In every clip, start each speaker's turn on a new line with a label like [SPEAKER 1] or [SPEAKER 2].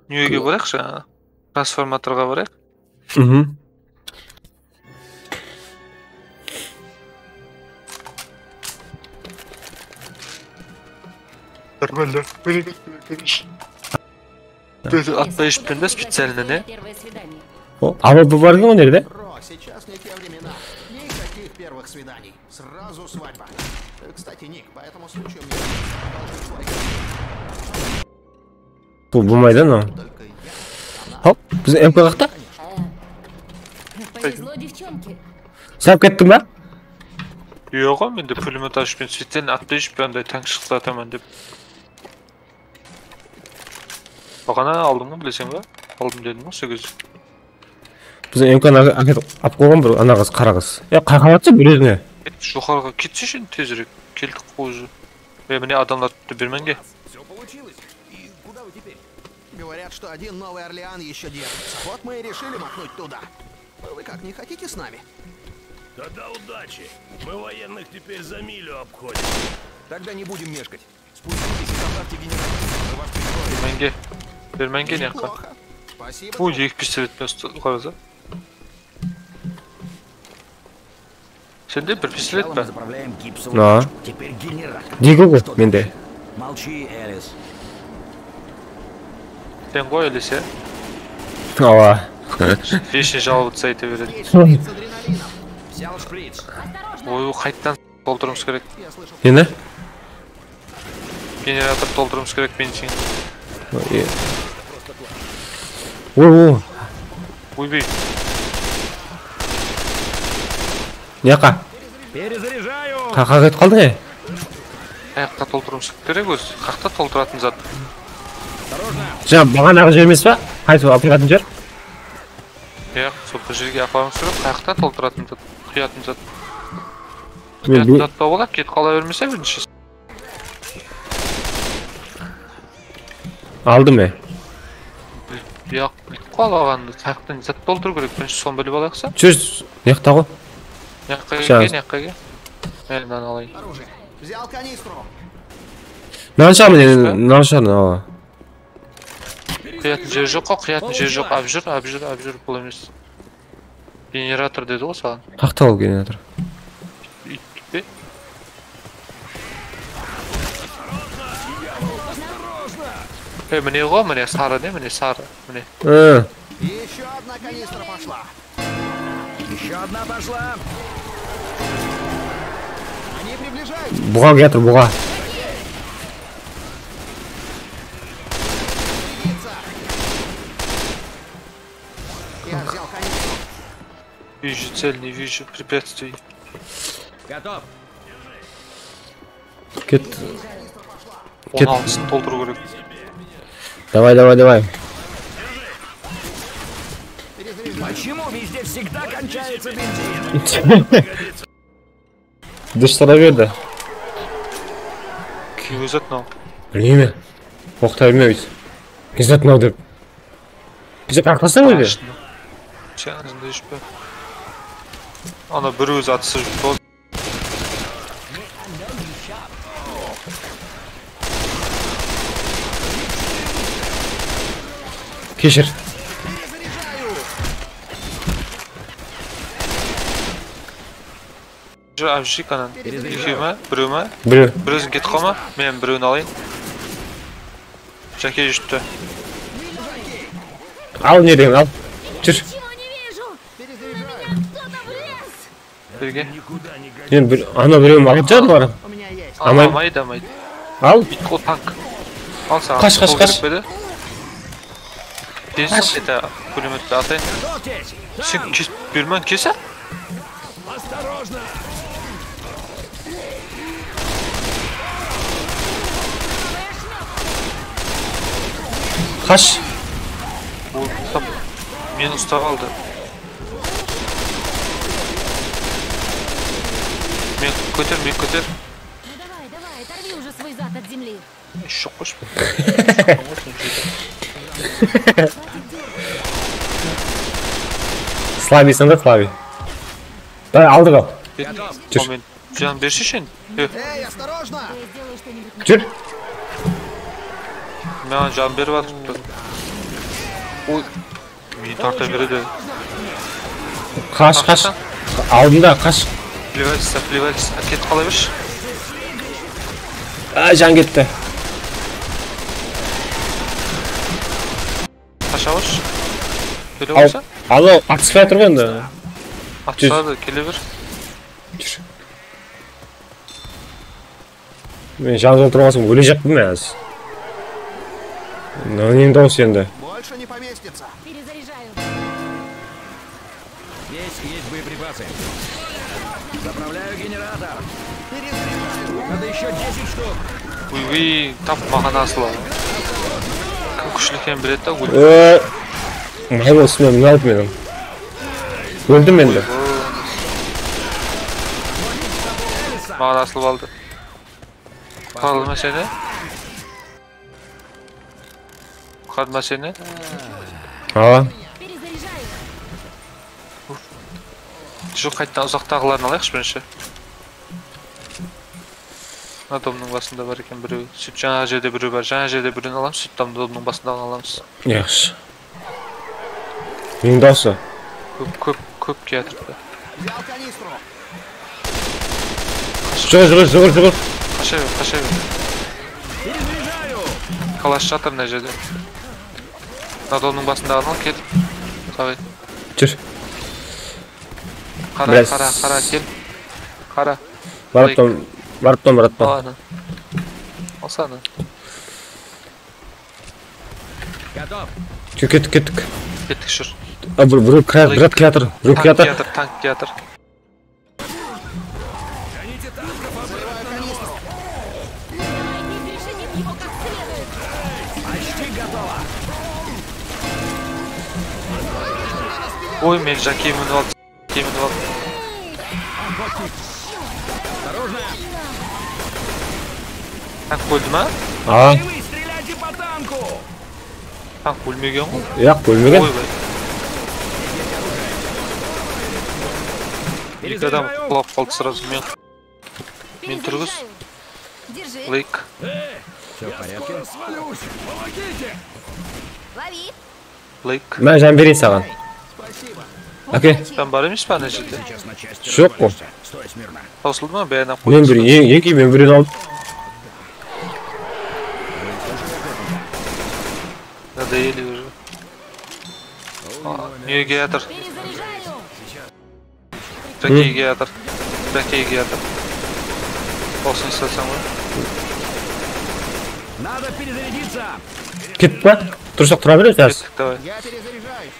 [SPEAKER 1] Nüyege barayık ya. Transformatorga barayık. Нормально. Atlayış birinde специально ne?
[SPEAKER 2] Первое свидание.
[SPEAKER 3] Ama bu var mı nerede?
[SPEAKER 4] Бро, сейчас не те времена. Никаких первых свиданий. Сразу свадьба. Кстати, Ник, по этому случаю мне должен свой.
[SPEAKER 3] Bu maydan o.
[SPEAKER 4] Только я.
[SPEAKER 3] Hop, biz MK kakta.
[SPEAKER 2] Повезло девчонке.
[SPEAKER 3] Sap kettin be.
[SPEAKER 1] Yok ama de pulymet açıp ben специально atlayış birinde tank şıklatamam dep. Bakana aldın mı bilesen be? Aldım dedim o 8.
[SPEAKER 3] Biz MK'ni aket ap koygan bir ana kız, kara kız. Ya kaykavatça bir özüne.
[SPEAKER 1] Yukarıga gitse şimdi tezirek. Keldik koyucu. Ve mene adamlar tuttu birmenge.
[SPEAKER 4] Все получилось. И куда вы теперь? Говорят, что один Новый Орлеан еще держится. Вот мы и решили махнуть туда. Вы как, не хотите с нами?
[SPEAKER 5] Тогда удачи. Мы военных теперь за милю обходим.
[SPEAKER 4] Тогда не будем мешкать. Спуститесь и заправьте генератор. Мы вас прикроем.
[SPEAKER 1] Birmenge. Birmenge ne yakın?
[SPEAKER 4] Неплохо. Спасибо.
[SPEAKER 1] Bu yek pistolet yukarıda. Sende bir pistolet
[SPEAKER 6] Сначала
[SPEAKER 1] be.
[SPEAKER 6] мы заправляем гипсовую
[SPEAKER 3] Да.
[SPEAKER 6] ручку. Теперь генератор.
[SPEAKER 3] Digo
[SPEAKER 6] Что
[SPEAKER 3] bende.
[SPEAKER 6] дальше? Молчи, Элис.
[SPEAKER 1] Sen koy öyleyse.
[SPEAKER 3] Ava.
[SPEAKER 1] 5. alıp sayıta verelim.
[SPEAKER 4] Есть шприц с адреналином.
[SPEAKER 6] Взял шприц.
[SPEAKER 1] Oyu kayıttan doldurmamız gerek.
[SPEAKER 4] Я слышал.
[SPEAKER 3] Yine?
[SPEAKER 1] Generator doldurmamız gerek benzin.
[SPEAKER 3] Oo.
[SPEAKER 1] Uy bey.
[SPEAKER 3] Yaka.
[SPEAKER 6] Перезаряжаю.
[SPEAKER 3] Kaka ket kaldı ya.
[SPEAKER 1] Ayakta doldurmamız gerek öz. Kakta dolduratın zat.
[SPEAKER 3] Can bana ne vermesi var? Haydi aplikatın cer.
[SPEAKER 1] Ayak sopa jerge yapalım sürüp ayakta dolduratın zat. Kıyatın zat.
[SPEAKER 3] Men
[SPEAKER 1] Kıyatın
[SPEAKER 3] bir
[SPEAKER 1] zat da olak ket kala vermese birinci.
[SPEAKER 3] aldım ya.
[SPEAKER 1] Yak kalagandı. Ayaktan zat doldur gerek. Ben son bölüp alaksa.
[SPEAKER 3] Çöz. Yakta ko.
[SPEAKER 1] Yakka
[SPEAKER 3] Şans.
[SPEAKER 1] gel yakka gel. Elinden alayım.
[SPEAKER 4] Оружие. Взял канистру.
[SPEAKER 3] Nanşa mı dedin? Nanşa ne o?
[SPEAKER 1] Kıyatın jeri yok o. Kıyatın jeri yok. Abjur bulamıyoruz. Generator dedi o sağın.
[SPEAKER 3] Kakta ol generator.
[SPEAKER 1] İtti. Мне го, мне Сара, не мне Сара, мне.
[SPEAKER 3] Hı.
[SPEAKER 4] Еще одна канистра пошла.
[SPEAKER 6] Еще одна пошла.
[SPEAKER 4] Они приближаются.
[SPEAKER 3] Buğa getir buğa.
[SPEAKER 4] Я взял канистру.
[SPEAKER 1] Вижу цель, не вижу препятствий.
[SPEAKER 6] Готов.
[SPEAKER 3] Git.
[SPEAKER 1] 16'sını doldur gerek.
[SPEAKER 3] Давай.
[SPEAKER 6] Почему везде всегда кончается бензин?
[SPEAKER 3] Dışlara verdi.
[SPEAKER 1] Ki özet ne?
[SPEAKER 3] Bileyim mi? Okta bilmeyiz. Gizlet ne oldu? Bize kalkmasana öyle.
[SPEAKER 1] Sen ağzında hiç be. Ana bir öz atısı doz.
[SPEAKER 3] Keşir.
[SPEAKER 1] Jür avjı kanan. İkime, birime.
[SPEAKER 3] Biri.
[SPEAKER 1] Bir özün git koma, men birini alayım. Jake jüttü.
[SPEAKER 3] Al nereden al. Çür.
[SPEAKER 2] Ничего не вижу. На меня кто-то влез.
[SPEAKER 1] Birge.
[SPEAKER 3] Yani bir ana biri alıp canım var.
[SPEAKER 4] У меня есть.
[SPEAKER 3] Ama-
[SPEAKER 1] Amaydı.
[SPEAKER 3] Al.
[SPEAKER 1] O tank. Al sana.
[SPEAKER 3] Kaç.
[SPEAKER 1] Biz de pulymetle atayın. Sen birmen keser.
[SPEAKER 3] Kaç.
[SPEAKER 1] Bu tam minus'ta kaldı. Men kötür.
[SPEAKER 2] Ну давай, оторви уже свой зад от земли.
[SPEAKER 1] Şok koş.
[SPEAKER 3] Slavy'sin de Slavy. Давай aldık al. Çür.
[SPEAKER 1] Moment. Can bir şişin.
[SPEAKER 4] Эй, осторожно!
[SPEAKER 2] Я сделаю что-нибудь.
[SPEAKER 3] Çür.
[SPEAKER 1] Ben can bir var tuttu. Ой. Мені тарта береді.
[SPEAKER 3] Қаш. Алдында қаш.
[SPEAKER 1] Плевальс. Кетіп қала берші.
[SPEAKER 3] Жан кетті.
[SPEAKER 1] Қаша баршы. Келе болса?
[SPEAKER 3] Алло, атыспай тұр ғой енді.
[SPEAKER 1] Атысады, келе бер.
[SPEAKER 3] Мен жанында тұрғансым өле жаппын мен аз. Ненің дауысы енді.
[SPEAKER 4] Больше не поместится.
[SPEAKER 2] Перезаряжаю.
[SPEAKER 6] Есть боеприпасы. Заправляю генератор.
[SPEAKER 4] Перезаряжаю.
[SPEAKER 6] Надо еще 10 штук.
[SPEAKER 1] Уй, тап маған асылы. Кім күшілі екен біледі да, өлі.
[SPEAKER 3] Май болсын мен алып менің. Өлдім енді.
[SPEAKER 1] Маған асылып алды. Қалма сені. Қалма сені.
[SPEAKER 3] Ала.
[SPEAKER 2] Перезаряжаю.
[SPEAKER 1] Жоқ, қайттан ұзақтағыларын алайықшы бірінші. Домның басында бар екен біреу. Сөйт жаңа жерде біреу бар. Жаңа жерде біреуін аламыз, сөйт домның басындағы аламыз.
[SPEAKER 3] Яқшы. Менің дауысы.
[SPEAKER 1] Көп кетірді.
[SPEAKER 4] Взял канистру.
[SPEAKER 3] Жүгір.
[SPEAKER 1] Қаша бер. Қалаш жатыр мына жерде. Домның басындағы ал, кет. Сағай.
[SPEAKER 3] Жүр.
[SPEAKER 1] Қара, кел. Қара.
[SPEAKER 3] Барыптан.
[SPEAKER 1] Аланы. Алсаны.
[SPEAKER 6] Готов.
[SPEAKER 3] Кеттік.
[SPEAKER 1] Кеттік жүр.
[SPEAKER 3] Біреу креатор.
[SPEAKER 1] Танк театр.
[SPEAKER 2] Давайте перешибим его как следует.
[SPEAKER 6] Почти готово.
[SPEAKER 1] Ой, мен жаке мініп алды.
[SPEAKER 6] Осторожно.
[SPEAKER 1] Танк өлді ма?
[SPEAKER 3] А,
[SPEAKER 6] Вы стреляйте по танку.
[SPEAKER 1] Танк өлмеген ғой.
[SPEAKER 3] өлмеген.
[SPEAKER 1] Ойбай. Екі адам құлап қалды сразу. Мен тұрғыз.
[SPEAKER 2] Держи.
[SPEAKER 1] Лейк.
[SPEAKER 6] Все в порядке.
[SPEAKER 5] Свалюсь! Помогите!
[SPEAKER 2] Лови.
[SPEAKER 1] Лейк.
[SPEAKER 3] Мен жан берейін саған. Оке.
[SPEAKER 1] Там бар емес па ана жерде?
[SPEAKER 6] Сейчас на части
[SPEAKER 3] Жоқ қой.
[SPEAKER 6] разорвешься. Стой смирно.
[SPEAKER 1] Таусылды ма? Бәйінен
[SPEAKER 3] Мен
[SPEAKER 1] қойды.
[SPEAKER 3] мен біреуін алып.
[SPEAKER 1] Надоели уже. Геатор.
[SPEAKER 2] Перезаряжаю.
[SPEAKER 1] Геатор. Olsun istersen var.
[SPEAKER 6] Надо перезарядиться.
[SPEAKER 3] Кетіп па? Тұрсақ тұра береді қазір.
[SPEAKER 1] Кеттік, давай.
[SPEAKER 4] Я перезаряжаюсь.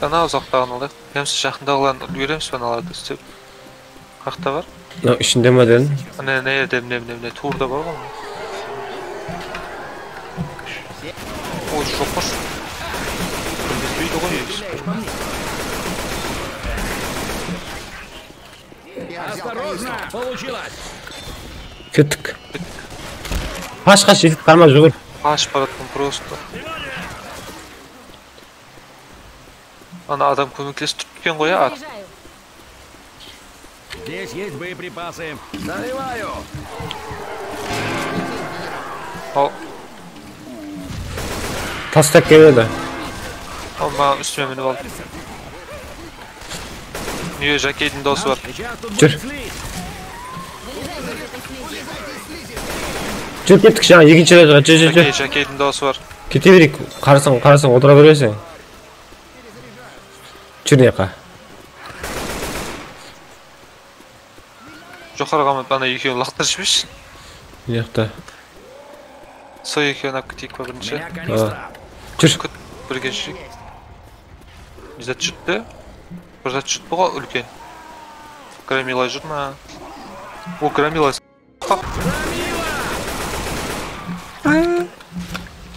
[SPEAKER 1] Ана ұзақтағын алайық. Немесе жақындағыларын үлгереміз бен аларды істеп. Қақта бар?
[SPEAKER 3] Мынау ішінде ма дедің?
[SPEAKER 1] Не, турда бар ғой. Ой, жоқ қош. Күндізбейді ғой.
[SPEAKER 4] Я взял
[SPEAKER 6] Осторожно.
[SPEAKER 4] канистру.
[SPEAKER 6] Получилось.
[SPEAKER 3] Кеттік. Қаш, жетіп қалма жүгір.
[SPEAKER 1] Ашып баратқан просто. Ана адам көмектесіп тұрткен ғой, ат.
[SPEAKER 2] Перезаряжаю.
[SPEAKER 6] Здесь есть боеприпасы. Заливаю.
[SPEAKER 1] Ал,
[SPEAKER 3] Тастап келеді.
[SPEAKER 1] маған үстіме мініп алды. Үйе жакейдің даусы бар.
[SPEAKER 6] Сейчас тут
[SPEAKER 3] Чё?
[SPEAKER 6] будет слизь.
[SPEAKER 3] Жүр кеттік жаңа екінші рет. Жүр.
[SPEAKER 1] Жакейдің даусы бар.
[SPEAKER 3] Кете берейік. Қарасаң отыра бересің. Жүр неқа.
[SPEAKER 1] Жоғарыға ана екеуін лақтырып жіберші.
[SPEAKER 3] Неқта.
[SPEAKER 1] Сол екеуін ап кетейік па
[SPEAKER 6] У
[SPEAKER 1] бірінші.
[SPEAKER 6] меня канистра.
[SPEAKER 3] Жүр.
[SPEAKER 1] Күт, бірге жүрейік. Зат жұтты. Бір зат жұтты ғой үлкен. Громила жүр ма? О, Громила.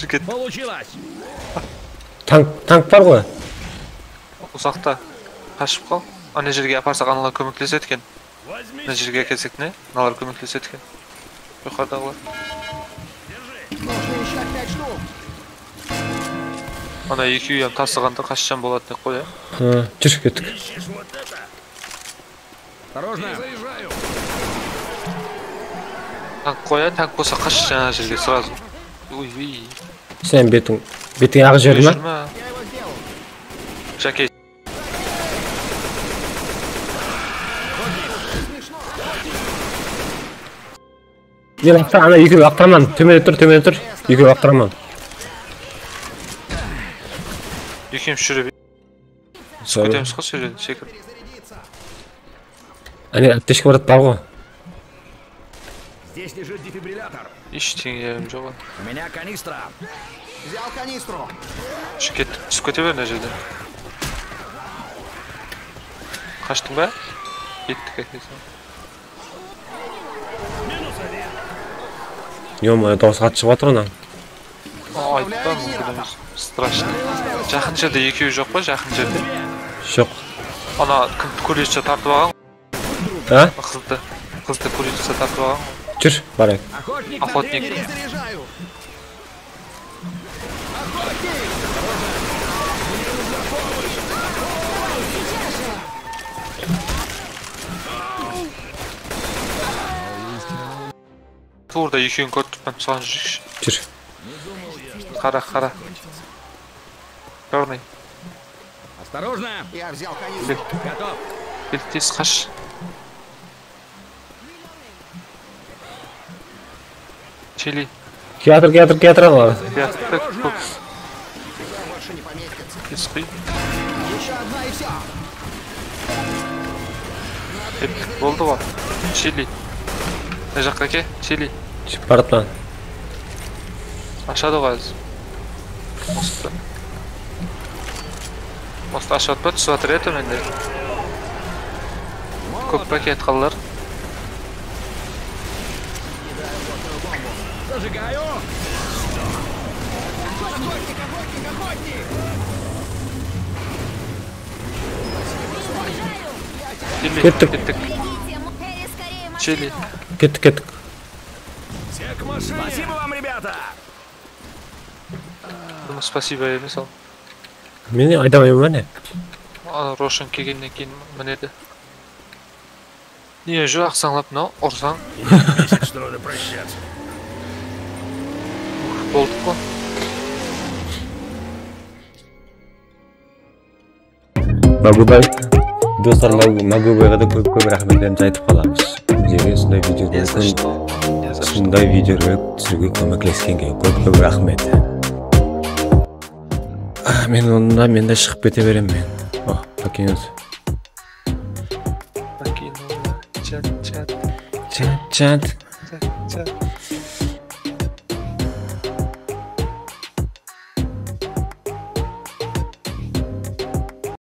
[SPEAKER 1] Жігет,
[SPEAKER 6] Получилось.
[SPEAKER 3] Танк бар ғой.
[SPEAKER 1] ұзақта қашып қал. Ана жерге апарсақ аналар көмектеседі екен. Ана жерге әкелсек не? Аналар көмектеседі екен. Жоғардағылар.
[SPEAKER 4] Нужно еще 5 штук.
[SPEAKER 1] Ана екеуі тасығанда қашшан болады деп қой,
[SPEAKER 3] Жүр кеттік.
[SPEAKER 6] Осторожно.
[SPEAKER 1] Танк қоя, танк болса қаш жаңа жерге сразу. Ой,
[SPEAKER 3] Сен бетің Бетиңе ак жерди ма?
[SPEAKER 1] Жүрмө.
[SPEAKER 4] Я его сделал.
[SPEAKER 1] Жаке.
[SPEAKER 3] Мен ана экөө актыраман. Төмөндөп тур. Экөө актыраман.
[SPEAKER 1] Екеуміз жүріп.
[SPEAKER 3] Sorry.
[SPEAKER 1] Көтеміз ғой сөйледі, секір.
[SPEAKER 3] Ани аптечка бар го.
[SPEAKER 6] Здесь лежит дефибриллятор.
[SPEAKER 1] Ештеңем жоқ.
[SPEAKER 6] У меня канистра.
[SPEAKER 4] Взял канистру.
[SPEAKER 1] Түсіп кете бер мына жерден. Қаштың ба? Кеттік әкесін.
[SPEAKER 3] Ё-моё, дауыс катып чыгып атыр анан.
[SPEAKER 1] Айтпа, мүмкін емес. Страшно. Жақын жерде екеуі жоқ па, жақын жерде?
[SPEAKER 3] Жок.
[SPEAKER 1] Ана кулича тартып алған.
[SPEAKER 3] А?
[SPEAKER 1] Қызды кулича тартып алған.
[SPEAKER 3] Жүр, барайық.
[SPEAKER 6] Охотник,
[SPEAKER 1] Охотник.
[SPEAKER 6] на древеске.
[SPEAKER 4] Перезаряжаю.
[SPEAKER 1] Туырда екеуін көріп мен соған жүрекші.
[SPEAKER 3] Жүр.
[SPEAKER 1] Қара. Черный.
[SPEAKER 6] Осторожно.
[SPEAKER 4] Я взял канистру.
[SPEAKER 6] Готов.
[SPEAKER 1] Тез қаш. Чили.
[SPEAKER 3] Театр алар.
[SPEAKER 1] Яттық.
[SPEAKER 4] Больше не поместится.
[SPEAKER 1] Тез құй.
[SPEAKER 4] Еще одна и все.
[SPEAKER 1] Болды ба? Чили. Мына жаққа ке? Чили.
[SPEAKER 3] Чип баратман.
[SPEAKER 1] Ашады ғой әзір. Мосты. Мосты ашады ба? Түсіп атыр еді менде. Көп пакет қалылар.
[SPEAKER 6] Зажигаю.
[SPEAKER 3] Кеттік.
[SPEAKER 1] Чили.
[SPEAKER 3] Кеттік.
[SPEAKER 6] Все к машине. Спасибо вам, ребята.
[SPEAKER 1] Бұны спасибо емес ал.
[SPEAKER 3] Мені айдамаймын ба не?
[SPEAKER 1] Ана Рошан келгеннен кейін мінеді. Не, жоқ ақсаңлап мынау, ұрсаң.
[SPEAKER 5] Бесит, что надо прощаться.
[SPEAKER 1] Болдық қой.
[SPEAKER 3] Магубай. Достар, Магубайға да көп рахметтерімізді айтып қаламыз. Бізге сондай видеолар түсіруге көмектескенге көп рахмет. Мен де шығып кете беремін мен. Покинусь.
[SPEAKER 1] Чат.
[SPEAKER 3] Чат.